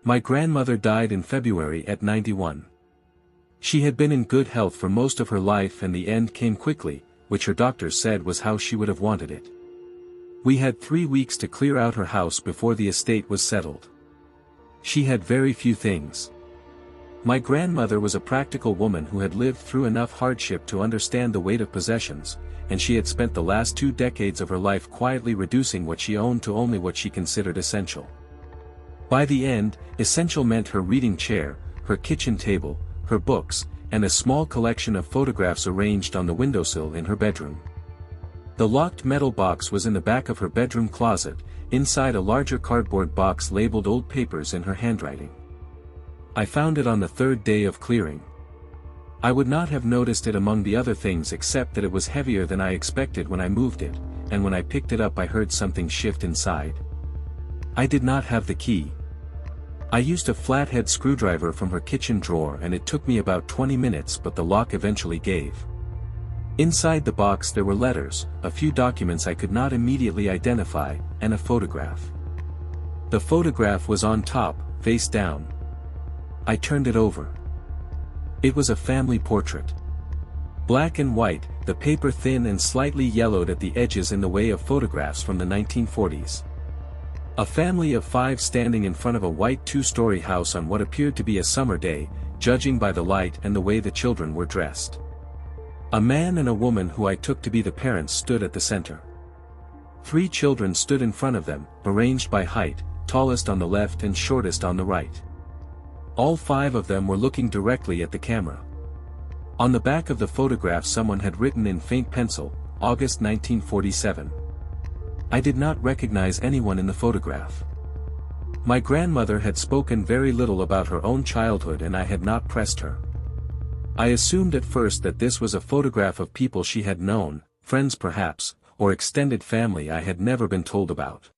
My grandmother died in February at 91. She had been in good health for most of her life and the end came quickly, which her doctors said was how she would have wanted it. We had 3 weeks to clear out her house before the estate was settled. She had very few things. My grandmother was a practical woman who had lived through enough hardship to understand the weight of possessions, and she had spent the last 2 decades of her life quietly reducing what she owned to only what she considered essential. By the end, essential meant her reading chair, her kitchen table, her books, and a small collection of photographs arranged on the windowsill in her bedroom. The locked metal box was in the back of her bedroom closet, inside a larger cardboard box labeled old papers in her handwriting. I found it on the 3rd day of clearing. I would not have noticed it among the other things except that it was heavier than I expected when I moved it, and when I picked it up I heard something shift inside. I did not have the key. I used a flathead screwdriver from her kitchen drawer and it took me about 20 minutes but the lock eventually gave. Inside the box there were letters, a few documents I could not immediately identify, and a photograph. The photograph was on top, face down. I turned it over. It was a family portrait. Black and white, the paper thin and slightly yellowed at the edges in the way of photographs from the 1940s. A family of 5 standing in front of a white 2-story house on what appeared to be a summer day, judging by the light and the way the children were dressed. A man and a woman who I took to be the parents stood at the center. 3 children stood in front of them, arranged by height, tallest on the left and shortest on the right. All 5 of them were looking directly at the camera. On the back of the photograph someone had written in faint pencil, August 1947. I did not recognize anyone in the photograph. My grandmother had spoken very little about her own childhood and I had not pressed her. I assumed at first that this was a photograph of people she had known, friends perhaps, or extended family I had never been told about.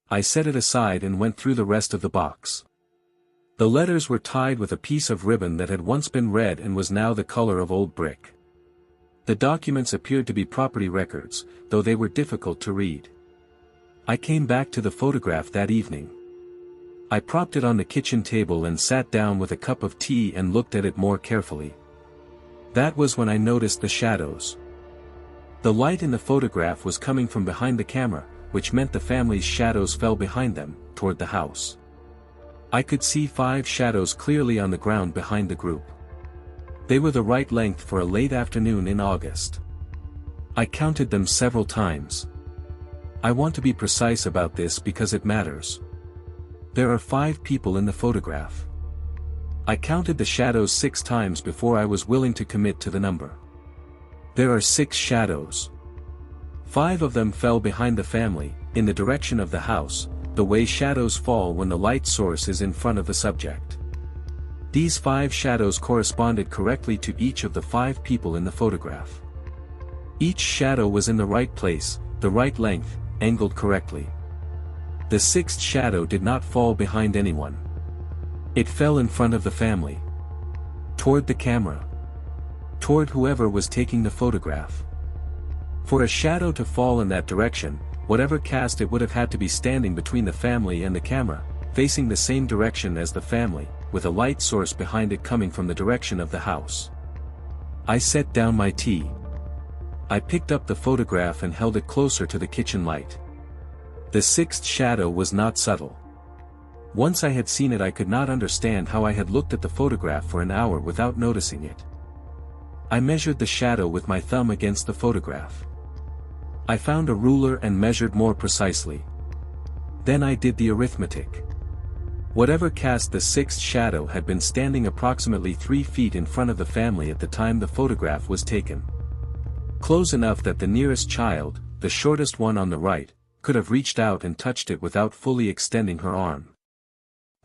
I set it aside and went through the rest of the box. The letters were tied with a piece of ribbon that had once been red and was now the color of old brick. The documents appeared to be property records, though they were difficult to read. I came back to the photograph that evening. I propped it on the kitchen table and sat down with a cup of tea and looked at it more carefully. That was when I noticed the shadows. The light in the photograph was coming from behind the camera, which meant the family's shadows fell behind them, toward the house. I could see 5 shadows clearly on the ground behind the group. They were the right length for a late afternoon in August. I counted them several times. I want to be precise about this because it matters. There are 5 people in the photograph. I counted the shadows 6 times before I was willing to commit to the number. There are 6 shadows. 5 of them fell behind the family, in the direction of the house, the way shadows fall when the light source is in front of the subject. These 5 shadows corresponded correctly to each of the 5 people in the photograph. Each shadow was in the right place, the right length, angled correctly. The 6th shadow did not fall behind anyone. It fell in front of the family. Toward the camera. Toward whoever was taking the photograph. For a shadow to fall in that direction, whatever cast it would have had to be standing between the family and the camera, facing the same direction as the family, with a light source behind it coming from the direction of the house. I set down my tea. I picked up the photograph and held it closer to the kitchen light. The 6th shadow was not subtle. Once I had seen it I could not understand how I had looked at the photograph for an hour without noticing it. I measured the shadow with my thumb against the photograph. I found a ruler and measured more precisely. Then I did the arithmetic. Whatever cast the 6th shadow had been standing approximately 3 feet in front of the family at the time the photograph was taken. Close enough that the nearest child, the shortest one on the right, could have reached out and touched it without fully extending her arm.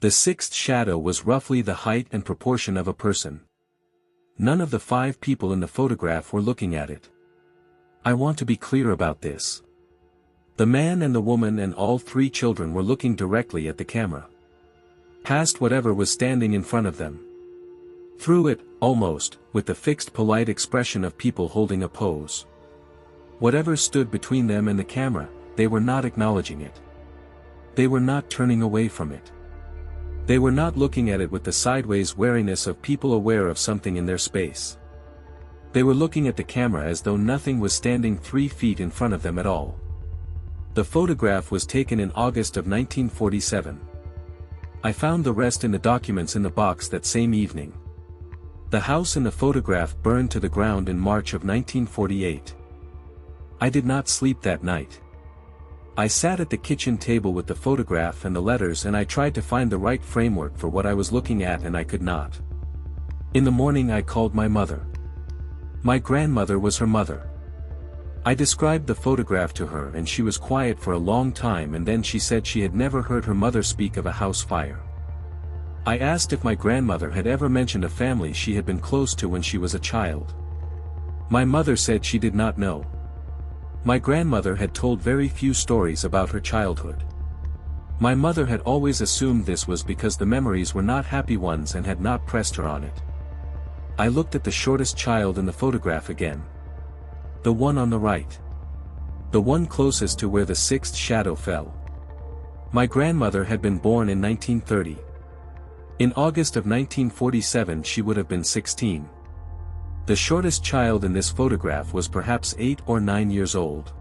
The 6th shadow was roughly the height and proportion of a person. None of the 5 people in the photograph were looking at it. I want to be clear about this. The man and the woman and all 3 children were looking directly at the camera. Past whatever was standing in front of them. Through it, almost, with the fixed polite expression of people holding a pose. Whatever stood between them and the camera, they were not acknowledging it. They were not turning away from it. They were not looking at it with the sideways wariness of people aware of something in their space. They were looking at the camera as though nothing was standing 3 feet in front of them at all. The photograph was taken in August of 1947. I found the rest in the documents in the box that same evening. The house in the photograph burned to the ground in March of 1948. I did not sleep that night. I sat at the kitchen table with the photograph and the letters, and I tried to find the right framework for what I was looking at, and I could not. In the morning I called my mother. My grandmother was her mother. I described the photograph to her and she was quiet for a long time, and then she said she had never heard her mother speak of a house fire. I asked if my grandmother had ever mentioned a family she had been close to when she was a child. My mother said she did not know. My grandmother had told very few stories about her childhood. My mother had always assumed this was because the memories were not happy ones and had not pressed her on it. I looked at the shortest child in the photograph again. The one on the right. The one closest to where the 6th shadow fell. My grandmother had been born in 1930. In August of 1947 she would have been 16. The shortest child in this photograph was perhaps 8 or 9 years old.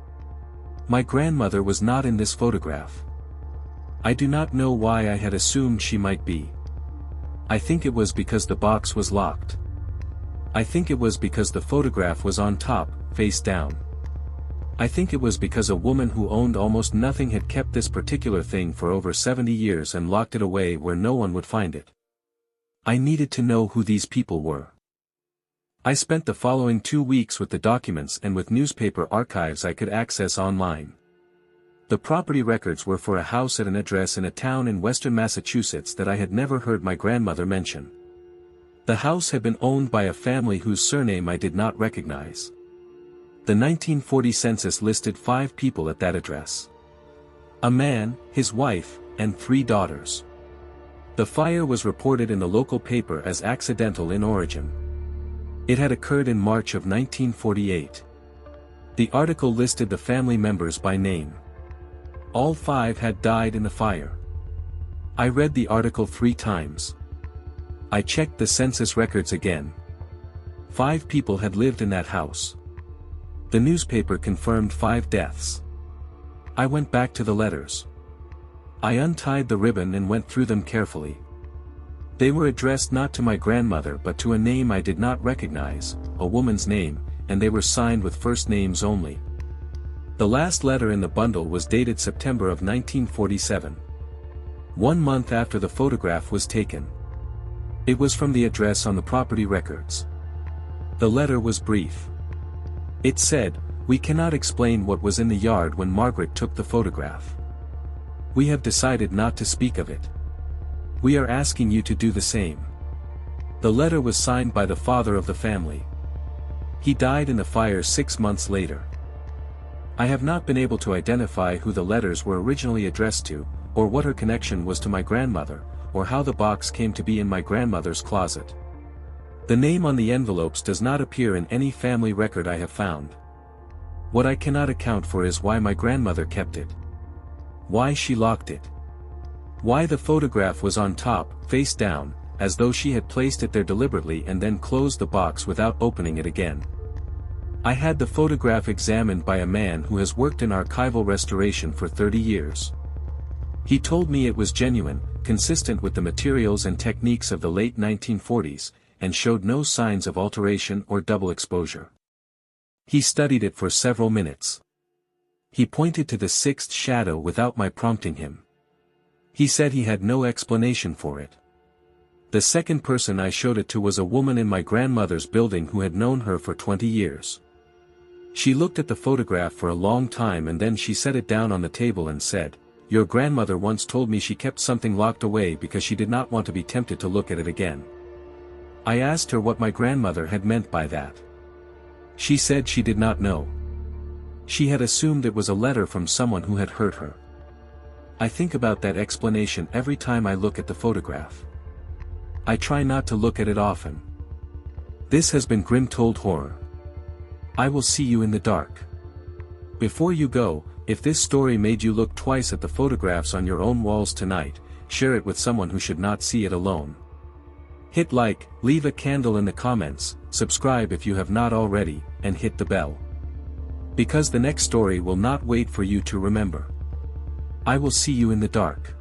My grandmother was not in this photograph. I do not know why I had assumed she might be. I think it was because the box was locked. I think it was because the photograph was on top, face down. I think it was because a woman who owned almost nothing had kept this particular thing for over 70 years and locked it away where no one would find it. I needed to know who these people were. I spent the following 2 weeks with the documents and with newspaper archives I could access online. The property records were for a house at an address in a town in western Massachusetts that I had never heard my grandmother mention. The house had been owned by a family whose surname I did not recognize. The 1940 census listed 5 people at that address. A man, his wife, and 3 daughters. The fire was reported in the local paper as accidental in origin. It had occurred in March of 1948. The article listed the family members by name. All 5 had died in the fire. I read the article 3 times. I checked the census records again. 5 people had lived in that house. The newspaper confirmed 5 deaths. I went back to the letters. I untied the ribbon and went through them carefully. They were addressed not to my grandmother but to a name I did not recognize, a woman's name, and they were signed with first names only. The last letter in the bundle was dated September of 1947. 1 month after the photograph was taken. It was from the address on the property records. The letter was brief. It said, "We cannot explain what was in the yard when Margaret took the photograph. We have decided not to speak of it. We are asking you to do the same." The letter was signed by the father of the family. He died in the fire 6 months later. I have not been able to identify who the letters were originally addressed to, or what her connection was to my grandmother, or how the box came to be in my grandmother's closet. The name on the envelopes does not appear in any family record I have found. What I cannot account for is why my grandmother kept it. Why she locked it. Why the photograph was on top, face down, as though she had placed it there deliberately and then closed the box without opening it again. I had the photograph examined by a man who has worked in archival restoration for 30 years. He told me it was genuine, consistent with the materials and techniques of the late 1940s, and showed no signs of alteration or double exposure. He studied it for several minutes. He pointed to the 6th shadow without my prompting him. He said he had no explanation for it. The second person I showed it to was a woman in my grandmother's building who had known her for 20 years. She looked at the photograph for a long time and then she set it down on the table and said, "Your grandmother once told me she kept something locked away because she did not want to be tempted to look at it again." I asked her what my grandmother had meant by that. She said she did not know. She had assumed it was a letter from someone who had hurt her. I think about that explanation every time I look at the photograph. I try not to look at it often. This has been Grim Told Horror. I will see you in the dark. Before you go, if this story made you look twice at the photographs on your own walls tonight, share it with someone who should not see it alone. Hit like, leave a candle in the comments, subscribe if you have not already, and hit the bell. Because the next story will not wait for you to remember. I will see you in the dark.